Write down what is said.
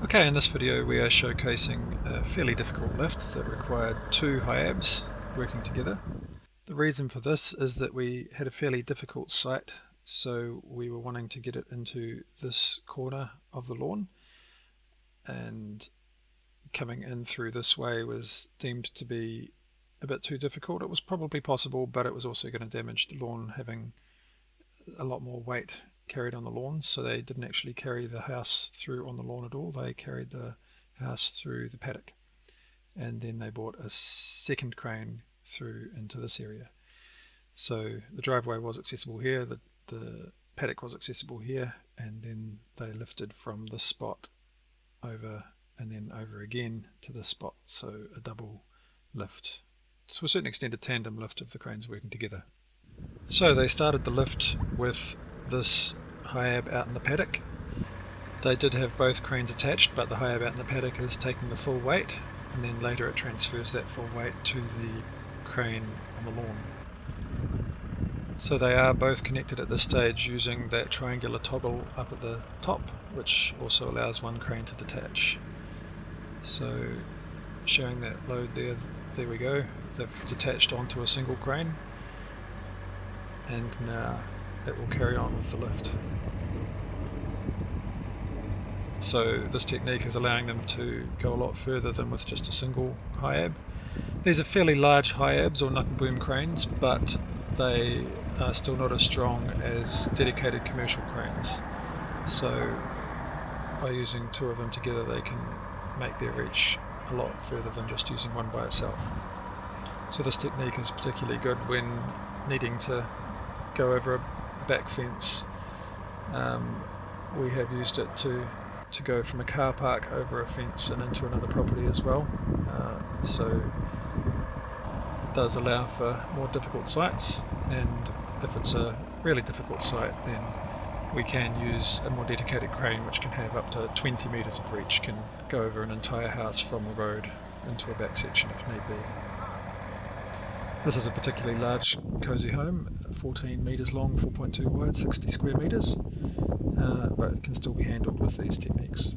Okay, in this video we are showcasing a fairly difficult lift that required two high abs working together. The reason for this is that we had a fairly difficult site, so we were wanting to get it into this corner of the lawn, and coming in through this way was deemed to be a bit too difficult. It was probably possible, but it was also going to damage the lawn, having a lot more weight carried on the lawn, so they didn't actually carry the house through on the lawn at all. They carried the house through the paddock, and then they brought a second crane through into this area. So the driveway was accessible here, the paddock was accessible here, and then they lifted from this spot over and then over again to this spot, so a double lift. To a certain extent a tandem lift of the cranes working together. So they started the lift with this high ab out in the paddock. They did have both cranes attached, but the high ab out in the paddock is taking the full weight, and then later it transfers that full weight to the crane on the lawn. So they are both connected at this stage using that triangular toggle up at the top, which also allows one crane to detach. So showing that load there we go, they've detached onto a single crane, and now it will carry on with the lift. So this technique is allowing them to go a lot further than with just a single high ab. These are fairly large high abs or knuckle boom cranes, but they are still not as strong as dedicated commercial cranes. So by using two of them together they can make their reach a lot further than just using one by itself. So this technique is particularly good when needing to go over a back fence. We have used it to go from a car park over a fence and into another property as well. So it does allow for more difficult sites, and if it's a really difficult site then we can use a more dedicated crane which can have up to 20 metres of reach, can go over an entire house from the road into a back section if need be. This is a particularly large Cosy Home, 14 metres long, 4.2 wide, 60 square metres, but it can still be handled with these techniques.